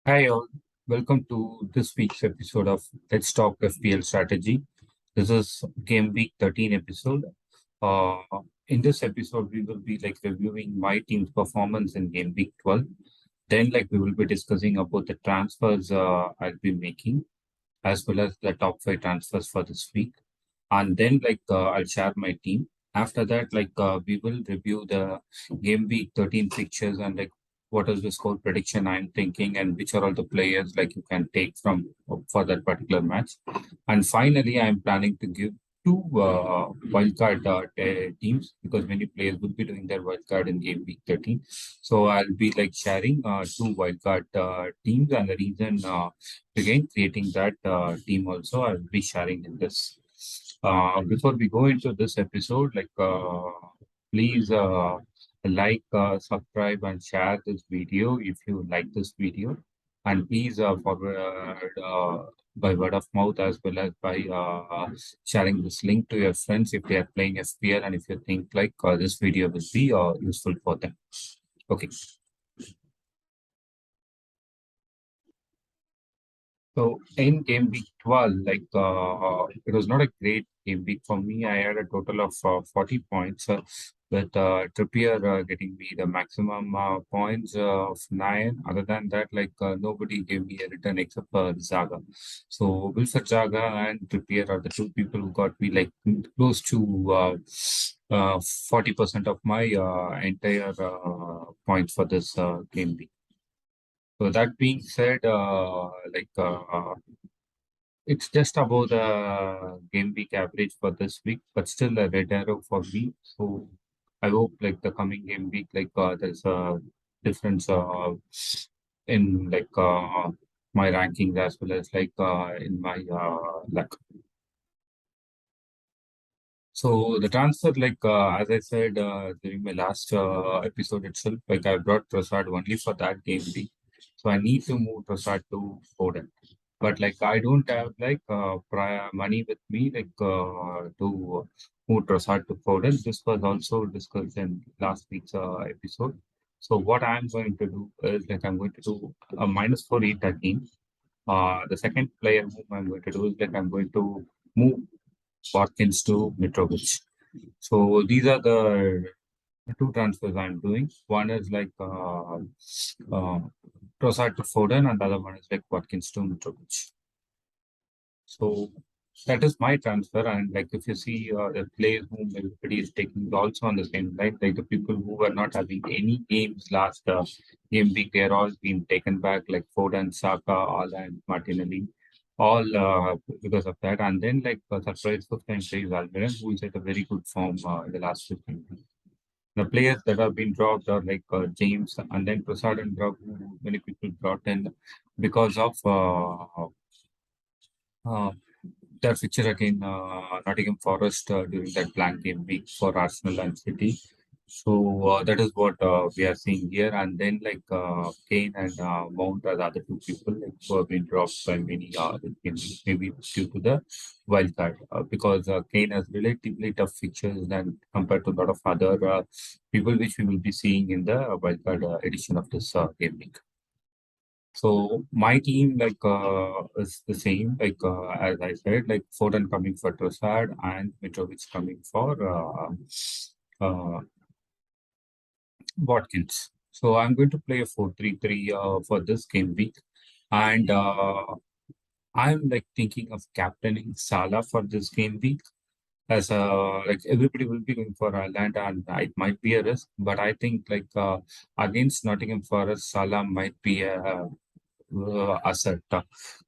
Hi all, welcome to this week's episode of Let's Talk FPL Strategy. This is Game Week 13 episode. Uh, in this episode, we will be reviewing my team's performance in Game Week 12. Then we will be discussing about the transfers I'll be making, as well as the top five transfers for this week. And then I'll share my team. After that, we will review the Game Week 13 fixtures and what is the score prediction I'm thinking and which are all the players you can take from for that particular match. And finally, I'm planning to give two wildcard teams because many players will be doing their wildcard in Game Week 13. So I'll be sharing two wildcard teams, and the reason again creating that team also I'll be sharing in this. Before we go into this episode, please subscribe, and share this video if you like this video, and please forward by word of mouth as well as by sharing this link to your friends if they are playing FPL and if you think this video will be useful for them. Okay. So in game week 12, it was not a great game week for me. I had a total of 40 points, with Trippier getting me the maximum points of 9. Other than that, nobody gave me a return except for Zaga. So Wilfred Zaga and Trippier are the two people who got me close to 40% of my entire points for this game week. So that being said, it's just above the game week average for this week, but still a red arrow for me. So I hope the coming game week, there's a difference in my rankings as well as in my luck. So the transfer, as I said during my last episode itself, I brought Prasad only for that game week. So I need to move Prasad to Foden. But I don't have prior money with me to move Prasad to Foden. This was also discussed in last week's episode. So what I'm going to do is I'm going to do a -4 8 again. The second player whom I'm going to do is I'm going to move Watkins to Mitrovic. So these are the two transfers I'm doing. One is uh, Trossard to Foden, and the other one is Watkins to Mitrovic. So that is my transfer. And if you see the players whom everybody is taking is also on the same line, like the people who were not having any games last game week, they're all being taken back, like Foden, Saka, all and Martinelli, all because of that. And then surprise first time plays Almiron, who is at a very good form in the last 15 weeks. The players that have been dropped are James and then Prasad and Drog, who many people brought in because of uh, their fixture again, Nottingham Forest during that blank game week for Arsenal and City. So that is what we are seeing here. And then Kane and Mount are the other two people who have been dropped by many this maybe due to the wild card because Kane has relatively tough fixtures than compared to a lot of other people which we will be seeing in the wild card edition of this game week. So my team is the same as I said, Foden coming for Trossard and Mitrovic coming for uh, Watkins. So I'm going to play a 4-3-3 for this game week, and I'm thinking of captaining Salah for this game week. As everybody will be going for Ireland, and it might be a risk, but I think against Nottingham Forest, Salah might be a asset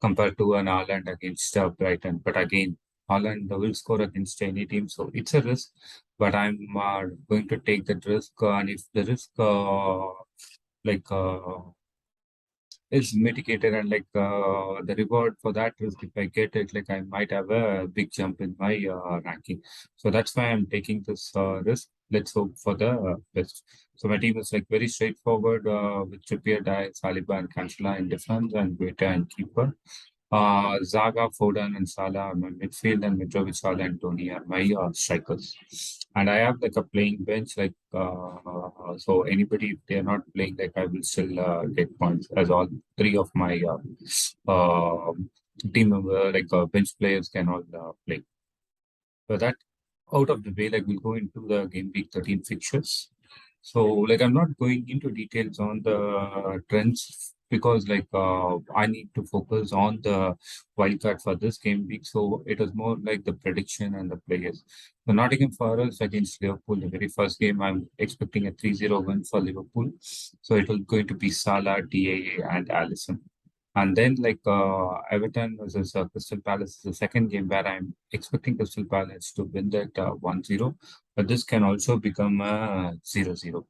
compared to an Ireland against Brighton. But again, Holland will score against any team, so it's a risk. But I'm going to take that risk, and if the risk like uh, is mitigated and the reward for that risk, if I get it, I might have a big jump in my ranking. So that's why I'm taking this risk. Let's hope for the best. So my team is very straightforward with Trippier, Dye, Saliba, and Cancela in defense, and Guetta and keeper. Zaga, Foden, and Salah are my midfield, and Mitrovic, Salah, and Tony are my strikers. And I have like a playing bench, like so anybody if they are not playing, like I will still get points as all three of my team member like bench players can all play. So that out of the way, like we'll go into the game week 13 fixtures. So like I'm not going into details on the trends because like I need to focus on the wildcard for this game week. So it was more like the prediction and the players. So Nottingham Forest against Liverpool, the very first game, I'm expecting a 3-0 win for Liverpool. So it will going to be Salah, DAA, and Allison. And then like Everton versus Crystal Palace is the second game where I'm expecting Crystal Palace to win that 1-0, but this can also become a 0-0.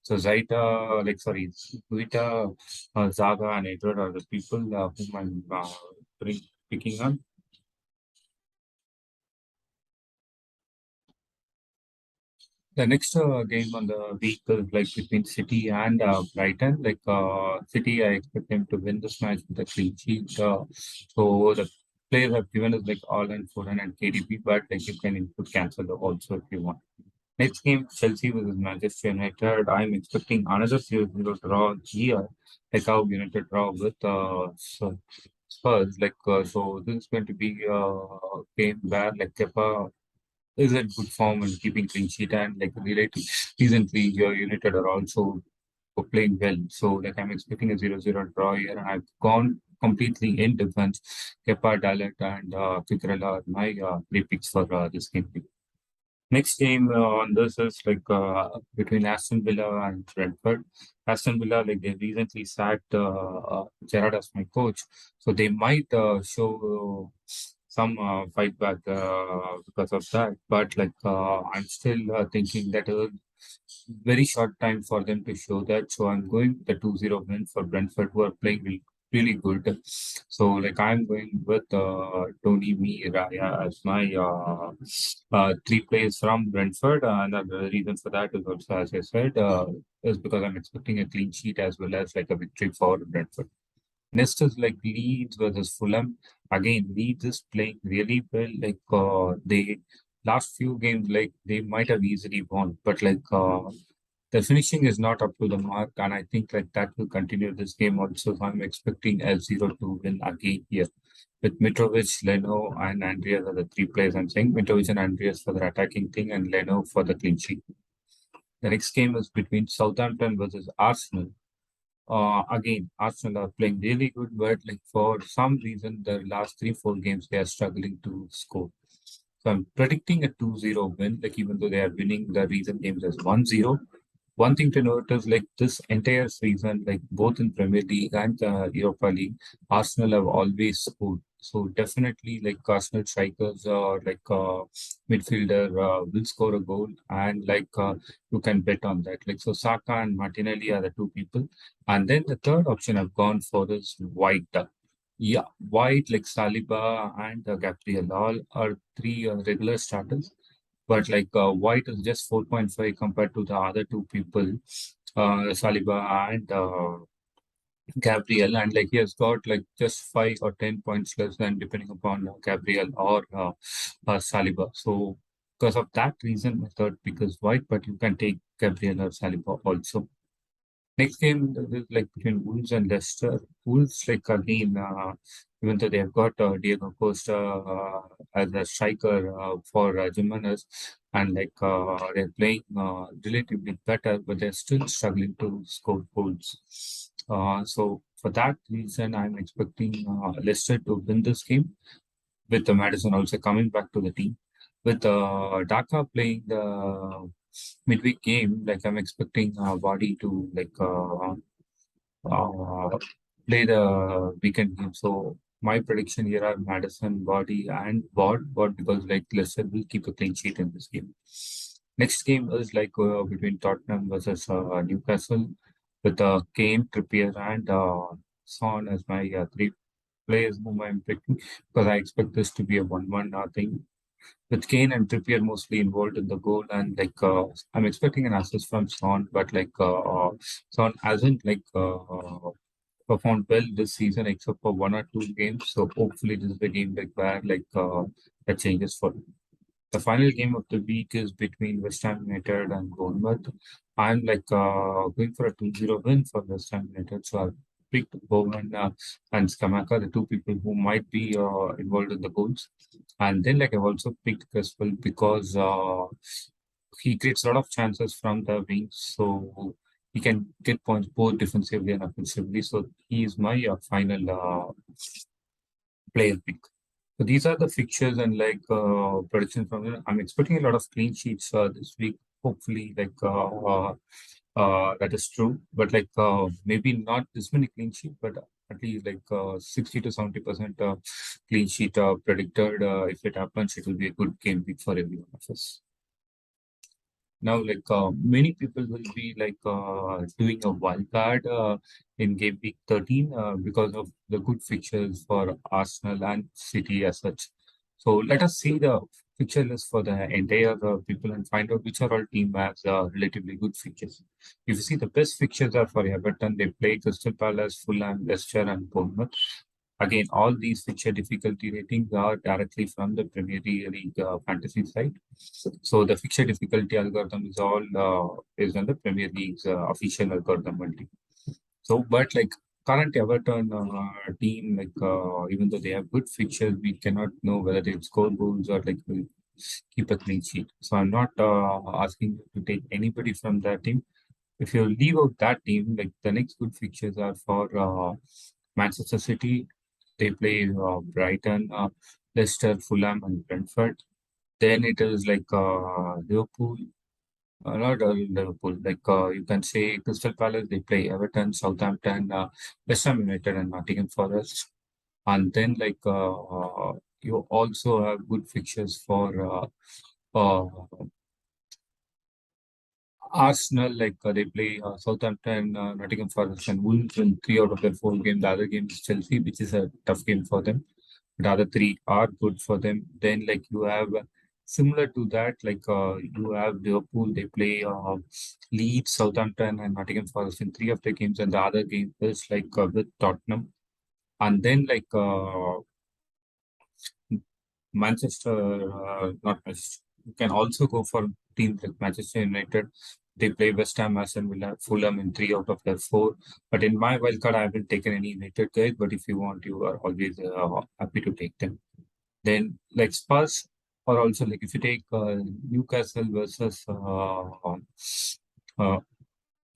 So Zaita, like sorry, Guita, Zaga, and Edward are the people whom I'm picking on. The next game on the week is like between City and Brighton. Like City, I expect them to win this match with a clean sheet. So the players have given us like All-in, Foden, and KDB, but like you can input cancel also if you want. Next game, Chelsea versus Manchester United. I'm expecting another 0-0 draw here, like how United draw with Spurs. Like so, this is going to be a game where like Kepa is in good form and keeping clean sheet, and like related recently, your United are also playing well. So like I'm expecting a 0-0 draw here, and I've gone completely in defense. Kepa, Dalet, and Cucurella are my three picks for this game. Next game on this is like between Aston Villa and Brentford. Aston Villa, like they recently sacked Gerrard as my coach, so they might show some fight back because of that. But like I'm still thinking that very short time for them to show that. So I'm going with the 2-0 win for Brentford, who are playing really good. So like I'm going with Tony, me, Raya as my three players from Brentford. And the reason for that is also, as I said, is because I'm expecting a clean sheet as well as like a victory for Brentford. Next is like Leeds versus Fulham. Again, Leeds is playing really well. Like they last few games, like they might have easily won, but like the finishing is not up to the mark, and I think like that will continue this game also. So I'm expecting L0 to win again here with Mitrovic, Leno, and Andreas are the three players. I'm saying Mitrovic and Andreas for the attacking thing, and Leno for the clean sheet. The next game is between Southampton versus Arsenal. Again, Arsenal are playing really good, but like for some reason, the last 3-4 games they are struggling to score. So I'm predicting a 2-0 win, like even though they are winning the recent games as 1-0. One thing to note is like this entire season, like both in Premier League and Europa League, Arsenal have always scored. So definitely, like Arsenal strikers or like midfielder will score a goal, and like you can bet on that. Like so, Saka and Martinelli are the two people, and then the third option I've gone for is White. Yeah, White like Saliba and Gabriel all are three regular starters, but like White is just 4.5 compared to the other two people, Saliba and Gabriel, and like he has got like just 5 or 10 points less than depending upon Gabriel or Saliba. So because of that reason, my third pick is White, but you can take Gabriel or Saliba also. Next game is like between Wolves and Leicester. Wolves, like again, even though they have got Diego Costa as a striker for Jimenez, and like they're playing relatively better, but they're still struggling to score goals. So for that reason, I'm expecting Leicester to win this game with Madison also coming back to the team. With Dhaka playing the midweek game, like I'm expecting Vardy to like uh, play the weekend game. So my prediction here are Madison, Vardy, and Ward because like Leicester will keep a clean sheet in this game. Next game is like between Tottenham versus Newcastle with Kane, Trippier, and Son as my three players whom I'm picking because I expect this to be a 1-1 thing with Kane and Trippier mostly involved in the goal, and like I'm expecting an assist from Son, but like Son hasn't like performed well this season except for one or two games. So hopefully this is the game like where that changes for him. The final game of the week is between West Ham United and Bournemouth. I'm going for a 2-0 win for West Ham United. So I've picked Bowen and Skamaka, the two people who might be involved in the goals. And then I've also picked Cresswell because he creates a lot of chances from the wings. So he can get points both defensively and offensively. So he is my final player pick. So these are the fixtures and prediction from it. I'm expecting a lot of clean sheets this week. Hopefully, that is true. But maybe not this many clean sheets, but at least 60 to 70% clean sheet predicted. If it happens, it will be a good game week for every one of us. Now, many people will be doing a wild card in game week 13 because of the good fixtures for Arsenal and City as such. So let us see the fixture list for the entire people and find out which are all team has relatively good fixtures. If you see the best fixtures are for Everton, they play Crystal Palace, Fulham, Leicester, and Bournemouth. Again, all these fixture difficulty ratings are directly from the Premier League fantasy site. So the fixture difficulty algorithm is all based on the Premier League's official algorithm only. So, but current Everton team, even though they have good fixtures, we cannot know whether they'll score goals or will keep a clean sheet. So I'm not asking you to take anybody from that team. If you leave out that team, the next good fixtures are for Manchester City. They play Brighton, Leicester, Fulham, and Brentford. Then it is Liverpool, not Liverpool. You can say Crystal Palace. They play Everton, Southampton, West Ham United, and Nottingham Forest. And then you also have good fixtures for Arsenal. They play Southampton, Nottingham Forest, and Wolves in three out of their four games. The other game is Chelsea, which is a tough game for them. The other three are good for them. Then you have similar to that, you have Liverpool. They play Leeds, Southampton, and Nottingham Forest in three of the games, and the other game is with Tottenham. And then Manchester, not Manchester. You can also go for teams like Manchester United. They play West Ham, Aston Villa, Fulham in three out of their four. But in my wildcard, I haven't taken any United guys. But if you want, you are always happy to take them. Then Spurs, or also if you take Newcastle versus uh,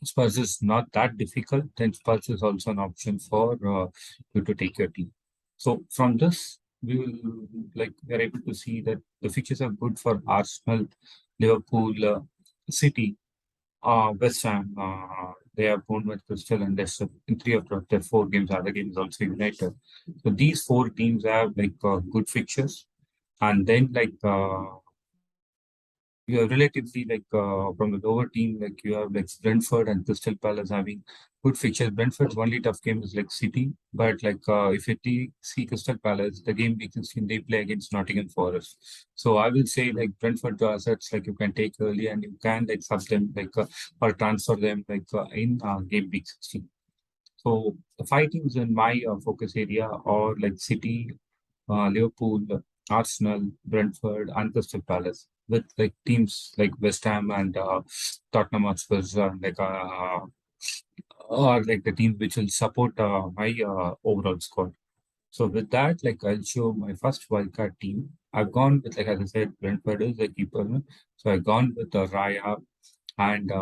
Spurs is not that difficult, then Spurs is also an option for you to take your team. So from this, we will we are able to see that the fixtures are good for Arsenal, Liverpool, City, West Ham. They have Bournemouth, Crystal, and Leicester in three of their four games. Other games also United. So these four teams have good fixtures, and then you have relatively from the lower team, you have Brentford and Crystal Palace having good fixtures. Brentford's only tough game is City, but if you see Crystal Palace, the game week 16 they play against Nottingham Forest. So I will say Brentford assets you can take early and you can sub them or transfer them in game week 16. So the five teams in my focus area are City, Liverpool, Arsenal, Brentford, and Crystal Palace, with teams like West Ham and Tottenham Hotspur, or the teams which will support my overall squad. So with that, I'll show my first wildcard team. I've gone with as I said, Brentford is the keeper. So I've gone with Raya and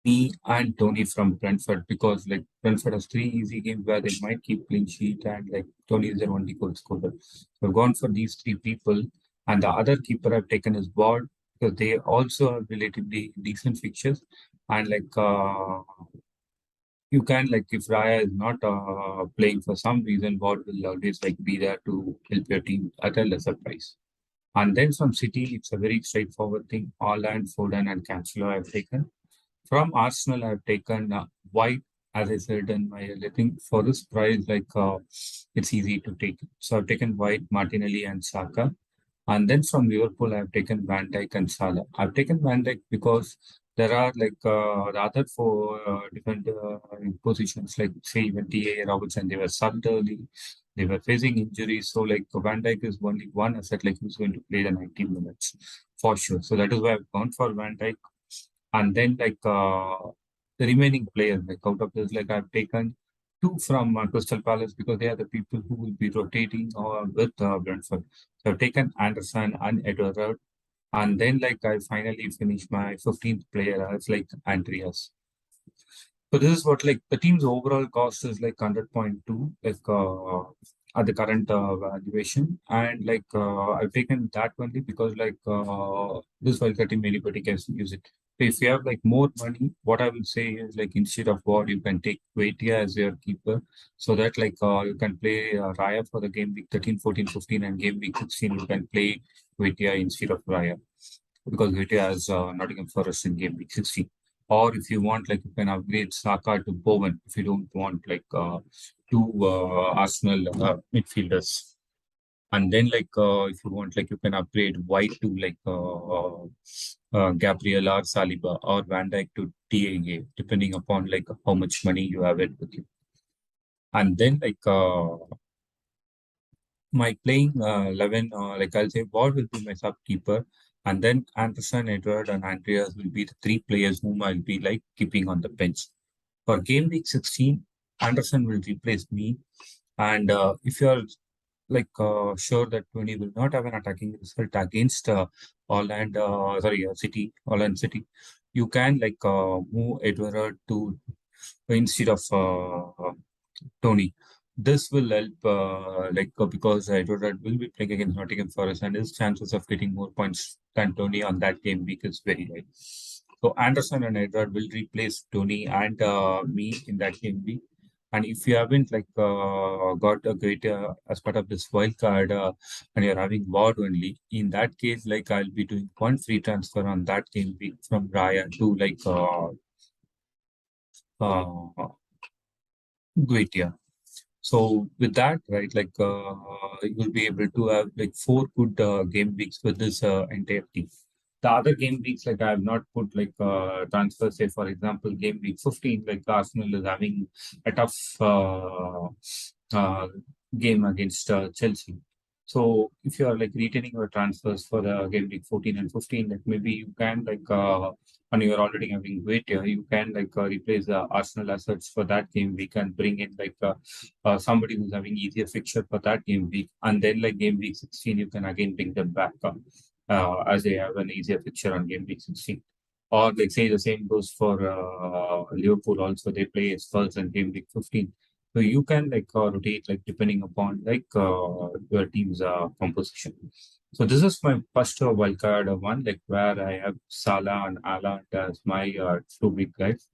me and Tony from Brentford, because Brentford has three easy games where they might keep clean sheet, and Tony is their only goal scorer. So I've gone for these three people, and the other keeper I've taken is Ward, because they also have relatively decent fixtures, and you can if Raya is not playing for some reason, Ward will always be there to help your team at a lesser price. And then from City, it's a very straightforward thing. Haaland, Foden, and Cancelo I've taken. From Arsenal, I've taken White, as I said in my I think for this price, it's easy to take. So I've taken White, Martinelli, and Saka. And then from Liverpool, I've taken Van Dijk and Salah. I've taken Van Dijk because there are like the other four different positions, like say even TA Robertson, they were subbed early, they were facing injuries. So like Van Dijk is only one asset, like who's going to play the 90 minutes for sure. So that is why I've gone for Van Dijk. And then like the remaining players, like out of this, like I've taken two from Crystal Palace because they are the people who will be rotating with Brentford. So I've taken Anderson and Edward, and then like I finally finished my 15th player as like Andreas. So this is what like the team's overall cost is like 100.2 like at the current valuation, and like I've taken that only because like this wildcard team anybody can use it. So if you have like more money, what I will say is like instead of what you can take Waitia as your keeper, so that like you can play Raya for the game week 13, 14, 15, and game week 16 you can play Waitia instead of Raya because Viti has Nottingham Forest in game week 16. Or if you want, like you can upgrade Saka to Bowen if you don't want like two Arsenal midfielders. And then like if you want, like you can upgrade White to like Gabriel or Saliba or Van Dijk to TAA, depending upon like how much money you have it with you. And then like my playing 11, like I'll say, Ward will be my sub keeper, and then Anderson, Edward, and Andreas will be the three players whom I'll be like keeping on the bench. For game week 16, Anderson will replace me, and if you're like sure that Tony will not have an attacking result against Holland City, you can like move Edward to instead of Tony. This will help, because Edward will be playing against Nottingham Forest, and his chances of getting more points than Tony on that game week is very high. So Anderson and Edward will replace Tony and me in that game week. And if you haven't like got a great as part of this wild card and you're having Ward only, in that case, like I'll be doing one free transfer on that game week from Raya to like uh, Guetia. So with that, right, like you'll be able to have like four good game weeks with this entire team. The other game weeks, like I have not put like transfer. Say for example, game week 15, like Arsenal is having a tough uh, game against Chelsea. So if you are like retaining your transfers for the game week 14 and 15, like maybe you can like and you're already having weight here, you can like replace the Arsenal assets for that game week and bring in like somebody who's having easier fixture for that game week, and then like game week 16 you can again bring them back as they have an easier fixture on game week 16. Or like say the same goes for Liverpool also, they play Spurs in game week 15. So you can like rotate like depending upon like your team's composition. So this is my first wildcard one, like where I have Salah and Ala as my two big guys.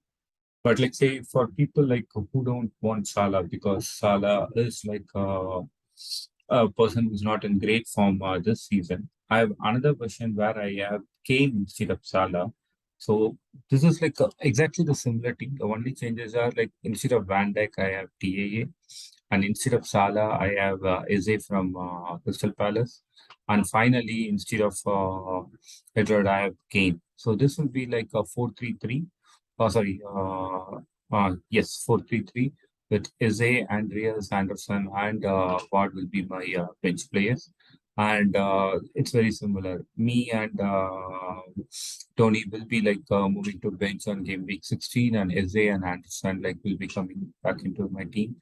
But like say for people like who don't want Salah because Salah is like a person who's not in great form this season. I have another version where I have Kane instead of Salah. So this is like exactly the similar team. The only changes are like instead of Van Dijk, I have TAA, and instead of Salah, I have Eze from Crystal Palace, and finally instead of Edward, I have Kane. So this will be like a 4-3-3. Oh, sorry. Yes, 4-3-3 with Eze, Andreas, Anderson, and Ward will be my bench players. And it's very similar. Me and Tony will be like moving to bench on game week 16, and Eze and Anderson like will be coming back into my team.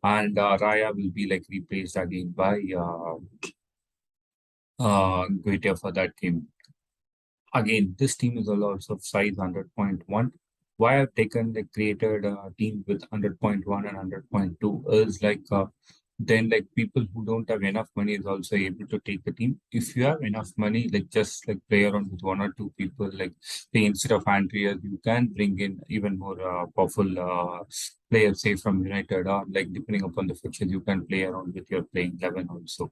And Raya will be like replaced again by Guetia for that game. Again, this team is also of size 100.1. Why I've taken the created team with 100.1 and 100.2 is like then like people who don't have enough money is also able to take the team. If you have enough money, like just like play around with one or two people, like say instead of Andrea, you can bring in even more powerful players, say from United, or like depending upon the fixtures, you can play around with your playing 11 also.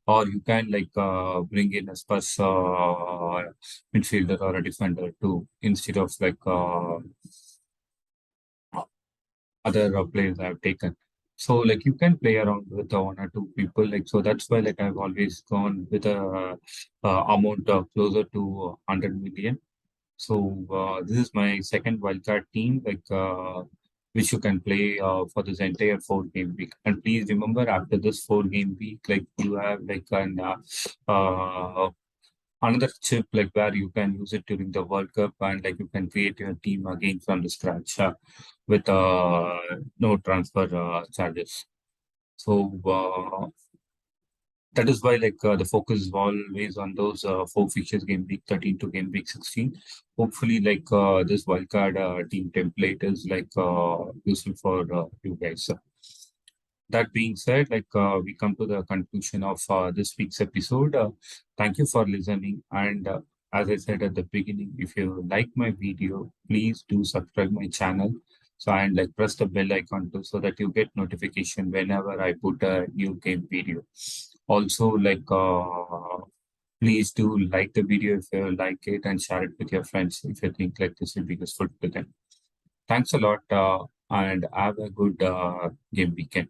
Or you can like bring in a Spurs midfielder or a defender too, instead of like other players I've taken. So like you can play around with one or two people, like so that's why like I've always gone with a amount closer to 100 million. So this is my second wildcard team, which you can play for this entire 4 game week. And please remember, after this 4 game week, like you have like another chip like where you can use it during the World Cup, and like you can create your team again from the scratch with no transfer charges. So that is why the focus is always on those 4 fixtures, game week 13 to game week 16. Hopefully this wildcard team template is useful for you guys. That being said, we come to the conclusion of this week's episode. Thank you for listening. And as I said at the beginning, if you like my video, please do subscribe my channel. So and like press the bell icon too, so that you get notification whenever I put a new game video. Also, please do like the video if you like it, and share it with your friends if you think like this will be useful to them. Thanks a lot, and have a good game weekend.